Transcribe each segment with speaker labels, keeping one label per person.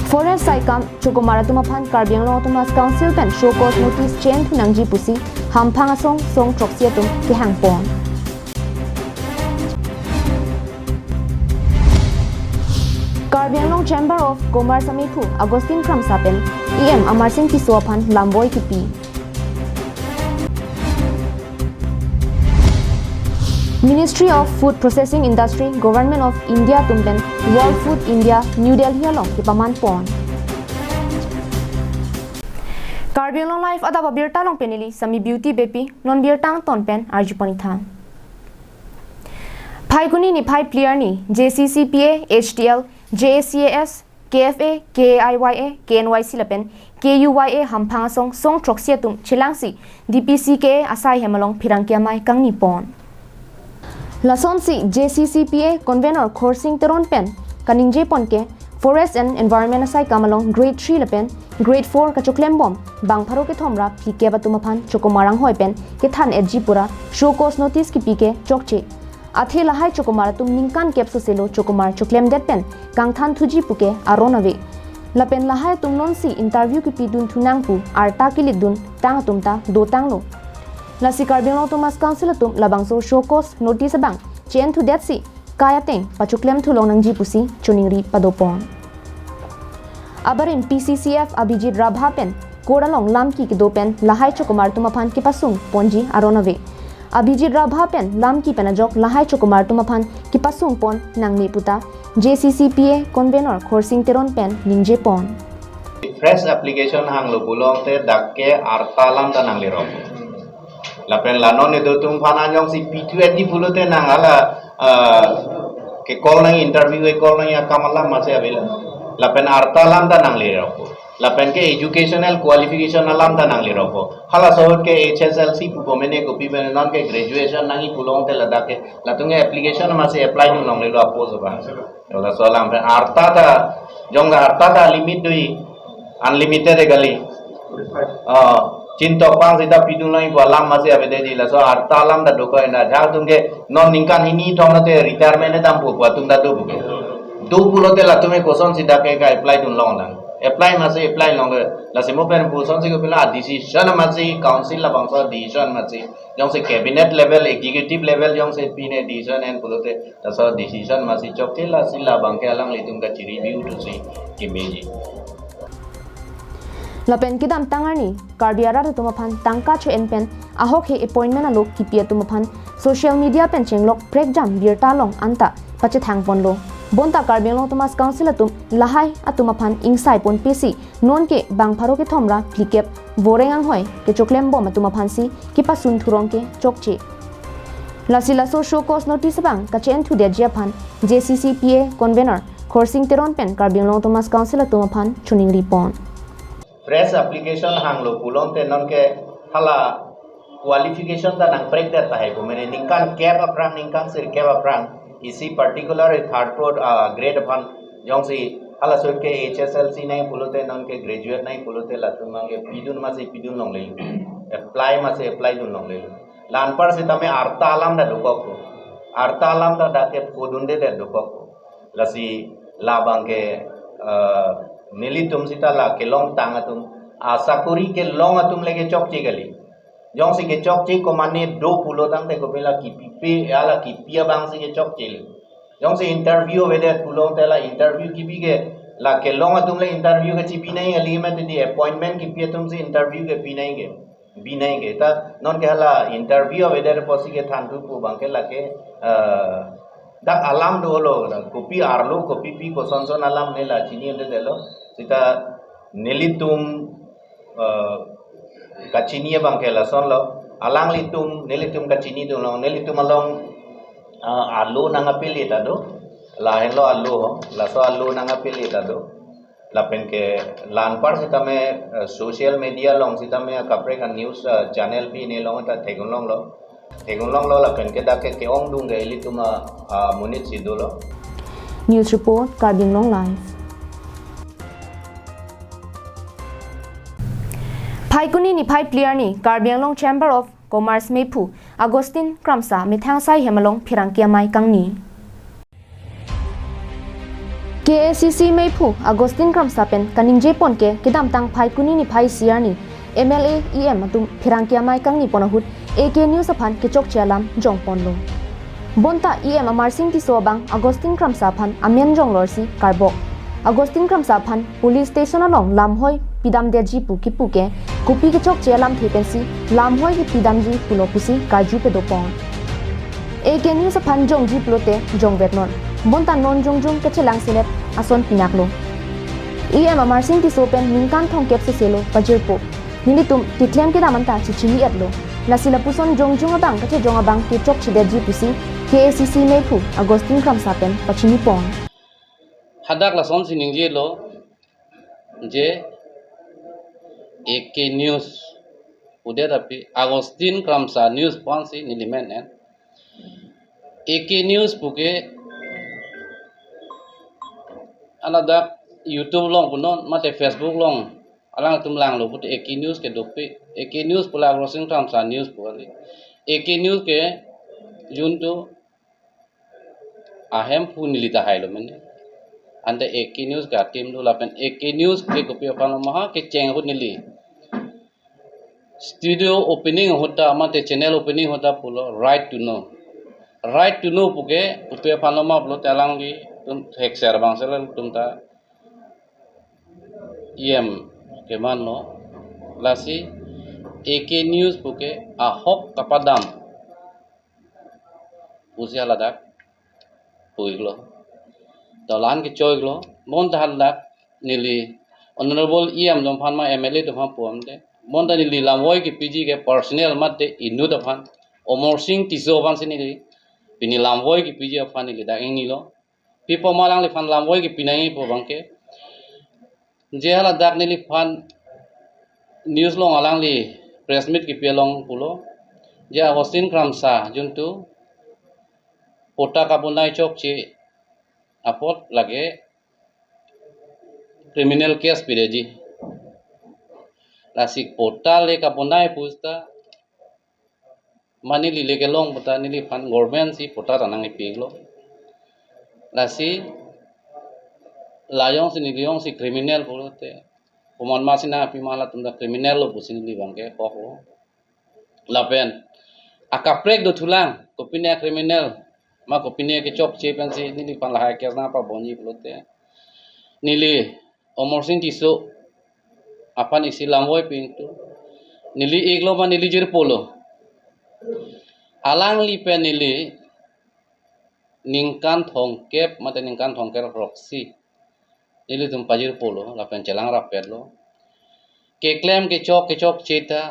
Speaker 1: Forest Saikam Chukumara Tumapan Karbiang Long Tumas Council Pen show cause notice chain to Nangji Pusi Hampang Asong Song Troxiatum Kihang Pon. Karbiang Long Chamber of Commerce Amipu Agustin Kramsapen EM Amarsin Kisuapan Lamboy Kipi. Ministry of Food Processing Industry, Government of India Tumpen, World Food India, New Delhi along Kipaman Pon. Karbiang Long Life Adap Abirta Long Penili, Sami Beauty Bepi, Non Birtang Ton Pen, Arjupanithan. Pai Kuni ni Pai Clear ni, JCCPA, HTL, JACAS, KFA, KAIYA, KNYC Lapen, KUYA Hampangasong, Song Troxiatum, Chilangsi, DPCK Asai Hemalong Pirangkiamai Kang Nipon. Lason si JCCPA Convenor Coursing Teron Pen Kaning Jepon ke Forest and Environment Asai Kamalong Grade 3 Lepen Grade 4 Kachoklem Bom Bang Paro ke Thomra Pike Batumapan Chokomarang Hoi Pen ke Than Edjipura Show Cause Notice ki Pike Chokche Athe Lahai Chokomara tum Ningkan Kepso Selo Chokomar Choklem Det Pen Kang Than Thuji Puke Aronave Lapen Lahai tum non si interview ki Pidun Thunangpu Arta Kilidun Tang Tumta Do Tanglo Lasi Karbiang Long Tumas Council tum labangso show cause notice bang chain to that si kaya teng pachuklem thulong nang jipusi chuningri padopon. Abarin PCCF Abhijit Rabha pen kodalong lamki ki dopen lahai chokumar tumapan ki pasung ponji aronave. Abhijit Rabha pen lamki penajok lahai chokumar tumapan ki pasung pon nang puta JCCPA convenor coursing teron pen ningje pon.
Speaker 2: Fresh application hang lo bulong te dakke artalam tanang liro. Lapen lanon itu tumpan anjong si P2 di pulau te nangala ke call nang interview ke call nang akamalam masih avila. Lapen arta lam ta nang liro. Lapen ke educational qualification alam ta nang liro. Hala sohut ke HSLC pupomene kopi bene non ke graduation nang i pulau te lada ke latunge application masih apply nang liro apos ba. Ola solam pe arta ta jong arta ta limit dui unlimited gali. Cinta pang sida pidulai ko alam masih avede di la so arta alam da doko ena ja tungke non ningkan ini thomna te retirement e tampu ko tung da do buke do pulo te la tume koson sida ke ka apply dun long lang apply masih apply long la semo pen koson se ko pila decision masih council la bangsa decision masih jong se cabinet level executive level jong se pine decision en pulo te la so decision masih chokte la sila bangke alang le tung ka review tu si kimeji
Speaker 1: Lapen kidam tangani Karbiara tumapan tangka cho pen ahok he appointment alok kipia tumapan social media pen chenglok breakdown birta long anta pache thangpon lo bonta Karbiang Long Tumas Council atum lahai atumapan ingsai pon pc non ke bang pharo ke thomra plikep borengang hoi ke choklem bom atumapan si kipa sun thurong ke chokche lasila so show cause notice bang ka chen thu de japan JCCPA convener coursing teron pen Karbiang Long Tumas Council atumapan chuning ripon
Speaker 2: fresh application hang lo pulong te non ke hala qualification ta nang break dat hai ko mene ningkan cap aprang ningkan sir cap aprang isi particular third pro grade upon jong si hala so ke HSLC nai pulote non ke graduate nai pulote la tumang ke pidun pidun long le apply apply dun long le lan par se tame arta alam da dokok arta alam da dake podunde de dokok lasi labang ke Nili tum sita la ke long tang atum asakuri ke long atum lege chok gali jong si ke chok ko mane do pulo tang te ko pela ki pipe ala ki pia bang si ke chok jong si interview wede pulo te la interview ki bi ke la ke long atum le interview ke chi bi nai ali me di appointment ki pia tum si interview ke bi nai ke ta non ke hala interview wede posi ke than tu pu bang ke la ke dak alam do lo kopi arlo kopi pi ko son alam ne la chini ende delo sita nelitum kachini bang ke la son lo alang litum nelitum kachini do lo nelitum along alu nang apili ta do la hello alu ho la so alu nang apili ta do la pen ke lan par sita me social media long sita me kapre ka news channel pi ne long ta thegun long lo Tegulong lo la pen ke dak ke ong dung ge li tuma munit sidolo
Speaker 1: News report Karbiang Long Live Pai kuni ni pai clear ni Karbiang Long Chamber of Commerce Mepu Agustin Kramsa mithang sai hemalong phirangkia mai kangni KACC Meipu Agustin Kramsapen Kaning Jepon ke Kidam Tang Phai Kuni ni Phai Siarni MLA EM atum Phirangkia Mai Kang ni Ponahut AK News aphan Kichok Chalam Jong Ponlo Bonta EM Amar Singh Ti Sobang Agustin Kramsaphan Amian Jong Lorsi Karbok Agustin Kramsaphan Police Station along Lamhoi Pidam Deji Puki Puke Kupi Kichok Chalam Thepensi Lamhoi ki Pidam Ji Pulopusi Kaju Pedopon AK News aphan Jong Ji Plote Jong Vetnon Bonta non jong ke chelang sinet ason pinaklo EM Amar Singh Ti Sopen Ningkan Thong Kep se selo pajirpo nilitum titlem ke damanta chichini atlo lasila puson jong abang ke jong abang ke chok chideji pusi KACC Meipu Agustin Kramsapen pachini pon
Speaker 3: hadak la son sining je lo je AK News udah tapi Agustin Kramsa News pon si nilimen AK News buke aladak YouTube long punon mate Facebook long alang tumlang lo pute AK News ke dope AK News pula Agustin Kramsa News puli AK News ke junto ahem pu nilita hailo men ante AK News ka tim do lapen AK News ke kopi apang maha ke cheng hut nili studio opening hota mate channel opening hota pulo right to know puke kopi apang ma pulo telang di tum hekser bang sel tum ta EM ke man lo lasi AK News puke ahok kapadam usia ladak puiglo dalan ke choiglo mon dahalak nili honorable EM dom phan ma MLA dom phan pom de mon da nili lamwoi ke PG ke personnel mat de inu dom phan Omor Singh tiso phan sinili pini lamwoi ke PG phan nili da ingi lo pipo malang li phan lamwoi ke pinangi po bangke je haladak nili phan news long alang li press meet ke pelong pulo je Agustin Kramsa juntu pota kabunai chok che apot lage criminal case pireji lasik pota le kabunai pusta mani li lege long pota nili phan government si pota ranang ipiglo lasi layong si criminal pulote pemon masina api malah tunda criminal lo pusin li bangke kok lapen akaprek do tulang kopine criminal ma kopine ke chok che pensi nili pan lahai ke na pa boni pulote nili Omor Singh tiso apan isi lamwoi pintu nili iglo ma nili jir polo alang li pen nili ningkan thongkep mate ningkan thongker proxy nili tum pajir polo lapen celang rapet lo ke claim ke chok ceta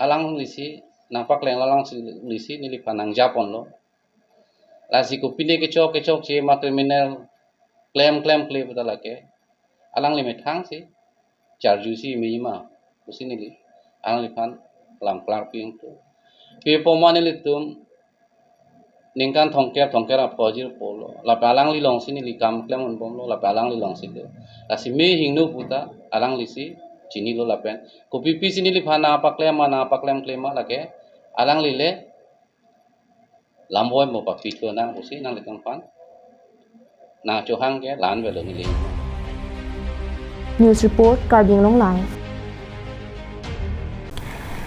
Speaker 3: alang lisi napak leng lalang lisi nili panang japon lo lasi kupine ke chok che ma criminal claim betul lake alang li methang si charju si mima usini li alang li pan lam klar ping tu pe pomane li tum ningkan thongker apojir polo la palang li long sini li kam claim on bom lo la palang li long sini lasi me hingnu puta alang li si chini lo lapen kopi pi sini li phana apa claim lake alang li le lamboy mo pa pito nang usi nang litang pan na chohang ke lan velo ni
Speaker 1: News Report Karbing Long Live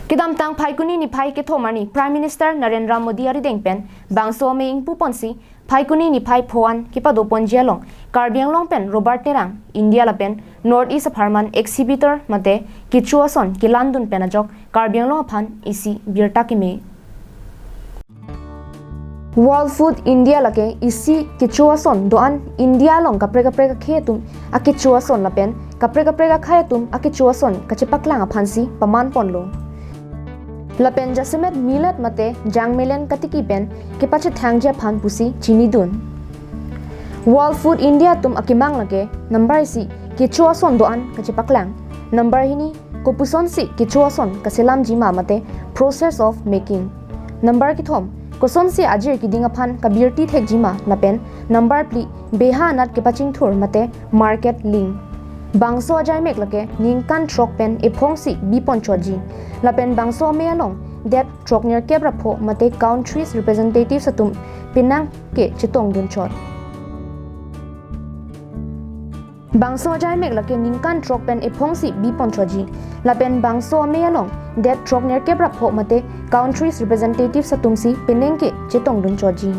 Speaker 1: Kidam Tang Phai Kuni ni Phai ke thomani Prime Minister Narendra Modi ari dengpen bangso me ing puponsi Phai Kuni ni Phai phoan kipado ponjialong Karbing Long pen Robert Terang India la pen North East Harman exhibitor mate kichuason kilandun penajok Karbing Long phan isi birta ki me World Food India lake isi kichuason doan India long kapre khetum akichuason lapen kapre khayatum akichuason kachepaklang aphansi paman ponlo lapen jasemet millet mate jangmelen katiki pen kepache thangja phan pusi chinidun World Food India tum akimang lake number isi kichuason doan kachepaklang number hini kopuson si kichuason kaselam jima mate process of making number kithom koson se ajir kiding aphan kabirti thek jima lapen number pli beha nat kepaching thur mate market link bangso ajai mek lake ningkan trok pen ephong si bipon choji lapen bangso me along that trok near kebra pho mate countries representative satum pinang ke chitong dun chot Bangso jai mek lake ningkan trok pen epong si bipon choji lapen bangso me along that trok ner ke prap ho mate countries representative satumsi penengke chetong dun choji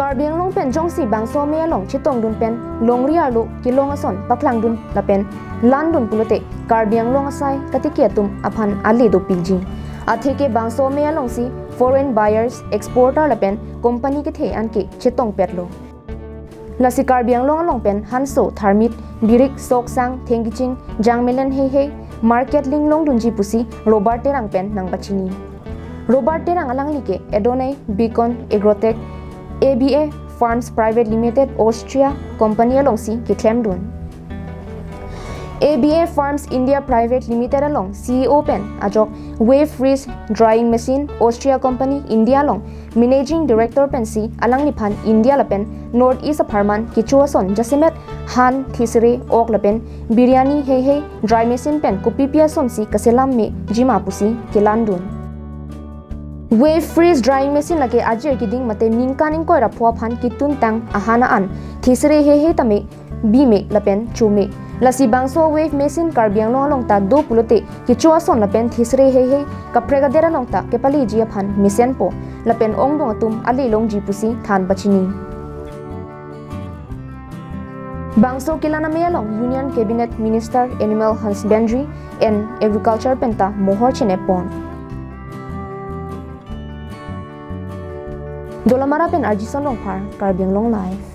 Speaker 1: Karbiang long pen jongsi bangso me along chetong dun pen longria lu kilong ason paklang dun lapen landun pulote Karbiang long asai katike tum aphan ali do pilji atheke bangso me along si foreign buyers exporter lapen company ke the an ke chetong petlo Lasi Karbiang long along pen hanso tharmit birik sok sang thengiching jangmelen hei market ling long dunji pusi Robert terang pen nang bachini Robert terang alang like Edonai Beacon Agrotech ABA Farms Private Limited Austria company along si ke claim dun ABA Farms India Private Limited along CEO pen ajok wave freeze drying machine Austria company India along managing director pen si alang niphan India lapen North East Apartment kichuason jasemet han thisre ok lapen biryani hei dry machine pen kopipia son si kaselam me jima pusi kelandun wave freeze drying machine lake ajir kiding mate ningkaning koira phwa phan kitun tang ahana an thisre hei tame bime lapen chume lasi bangso wave machine Karbiang long ta do pulote kichuason lapen thisre hei kaprega dera long ta kepali ji phan machine po lapen ong dong atum ali long ji pusi than bachini Bangso kilana mayalong Union Cabinet Minister Animal Husbandry and Agriculture penta mohor chinepon Dolamara pen arjison long par Karbiang long life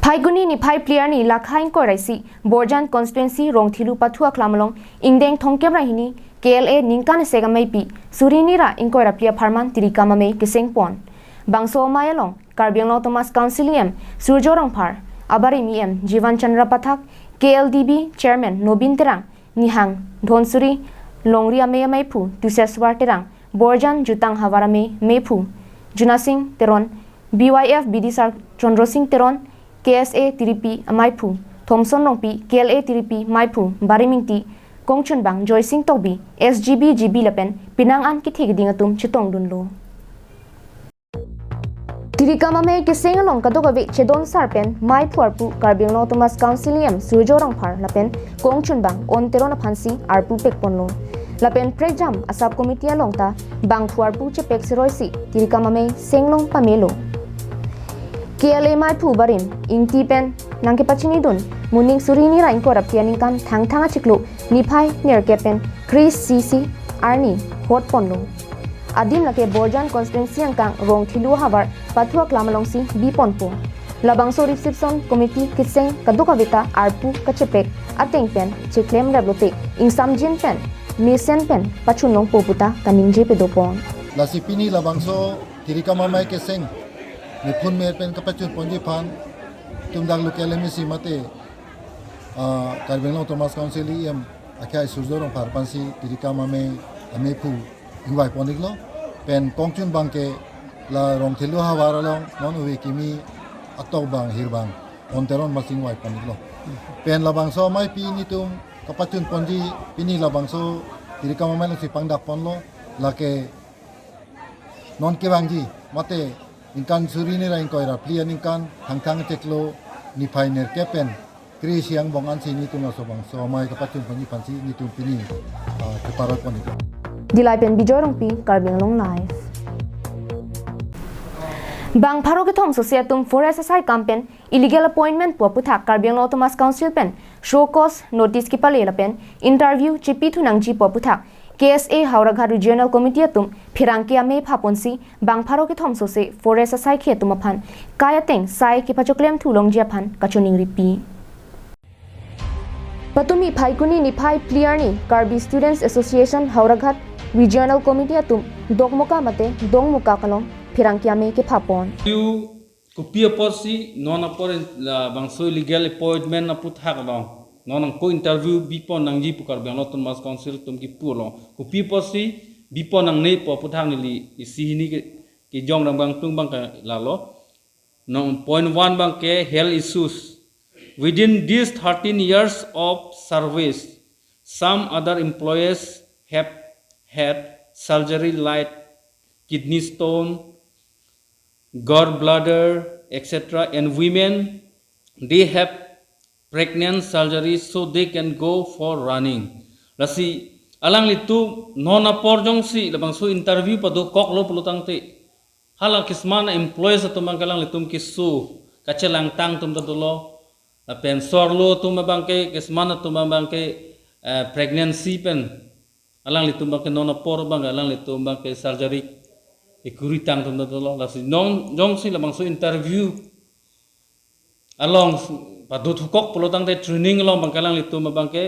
Speaker 1: Paiguni ni pai player ni lakhain ko raisi Borjan constituency rongthilu pathua klamlong ingdeng thongkem rahini KLA ningkan segamai pi surini ra inkoira plia pharman tirika mame kiseng pon bangso mayalong Karbiang Long Thomas Councilium Surjorong par abari miem Jivan Chandra Pathak KLDB chairman Nobin Terang Nihang Dhonsuri Longria me maipu Tuseswar Terang Borjan Jutang Hawarame Mepu Junasing Teron BYF Bidisar Chandra Singh Teron KSA Tiripi Maipu Thomson Longpi KLA Tiripi Maipu Barimingti Kongchun Bang Joy Singh Tobi SGB GB Lapen Pinang An ki thegding atum chitong dunlo Tirika mame ke sengalong kadogabe chedon sarpen Maipu arpu Karbiang Long Thomas Councilium Surjorang par lapen Kongchun Bang onteron phansi arpu pekponlo lapen prejam asap committee alongta bang thuarpu chepek siroisi Tirika mame senglong pamelo KLA Maipu barim ingti pen nangke pachini dun muning surini ra ingko rapianing kan thangthanga chiklo niphai nerke pen Chris CC Arni hot ponlo adim lake Borjan constituency angkang rongthilu habar pathua klamalongsi biponpo labangso reception committee kiseng kaduka beta arpu kachepek ateng pen chiklem rablote ingsamjin pen misen pen pachunong poputa kaningje pedopon
Speaker 4: lasipini labangso Tirika mamai keseng Mipun mer pen kapachun ponji phan tumdang lokal emisi mate Karbiang Long Thomas Councilium akhai Surjorong parpansi Tirika mame amepu ingwai poniglo pen kongchun bangke la rongthilu hawara long non uwe kimi atok bang hirbang onteron masing wai poniglo pen labangso mai pi nitum kapachun ponji pini labangso Tirika mame lo sipang dak ponlo lake non ke bangji mate ingkan surini ra ingkoira plia ingkan thangthang teklo ni pioneer kepen kri siang bongan sini tu nasobang so mai kapachun pani pansi ni tu pini keparat poni
Speaker 1: dilai pen bijorong pi Karbiang Long life bang pharo ke thom societum forest asai campaign illegal appointment po putha Karbiang Long Thomas Council pen show cause notice ki pale la pen interview chipi thunangji po putha KSA Hauraghat Regional Committee atum phirangki ame phaponsi bangpharo ki thomso se forest asai khe tum aphan kayateng sai ki pachoklem thulong ji aphan kachuning ripi patumi phaikuni ni phai player ni Karbi Students Association Hauraghat Regional Committee atum dogmoka mate dongmuka kalong phirangki ame ke phapon
Speaker 5: you kopia posi non appoint bangso illegal appointment na putha kalong non ko interview bipon nang ji pukar Karbiang Long Thomas Council tum ki pulo ko pi posi bipon nang nei po puthang ni isi hini ki jong nang bang tung bang ka lalo no point 1 bang ke health issues within these 13 years of service, some other employees have had surgery like kidney stone, gallbladder, etc. And women, they have pregnant surgery so they can go for running. Lasi alang litu nona porjong si labang su interview padu kok lo pelutang te. Hala kismana employees atau mangkalang litum kisu kacelang tang tum tatulo la pensor lo tum bangke kismana tum bangke pregnancy pen alang litum bangke nona por bang alang litum bangke surgery ikuri tang tum tatulo la si non jong si labang su interview along padu kok pelutang te training along bangkalang litum bangke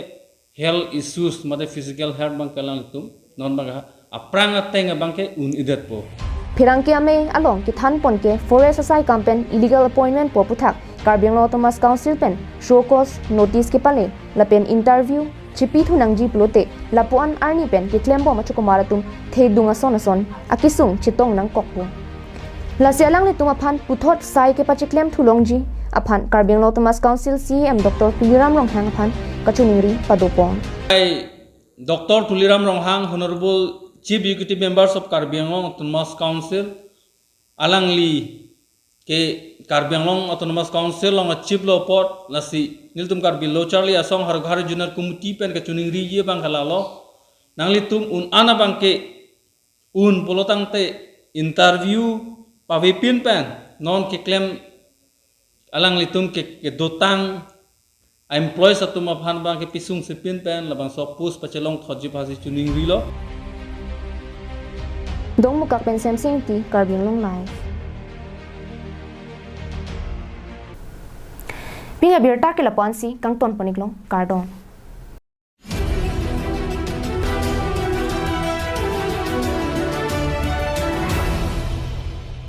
Speaker 5: health issues mate physical health bangkalang litum non bangka aprang ateng bangke un idet po.
Speaker 1: Pirang ame along kithan pon ke forest asai campaign illegal appointment po puthak Karbiang Autonomous Council pen show cause notice ke pale lapen interview chipi thunang ji plote lapuan arni pen ke claim bo machukumaratum thedunga sonason akisung chitong nang kokpo lasialang le tumaphan puthot sai ke pachi claim thulongji aphan Karbiang Autonomous Council CM Dr. Tuliram Ronghang aphan kachuningri padopon
Speaker 5: Dr. Tuliram Ronghang Honorable Chief Executive Members of Karbiang Autonomous Council alangli ke Karbiang Autonomous Council long chief law port lasi niltum karbi lo charlie asong har ghar junior committee pen ke chuning ri ye bang kalalo nangli tum un ana bang ke un polotang te interview pavipin pen non ke claim alangli tum ke dotang employees atum aphan bang ke pisung sepin pen labang so pus pachelong thoji phasi chuning ri lo
Speaker 1: dong mukak pen sem sing ti Karbiang Long live Pinga birta ke lapansi kang ton paniklong kardon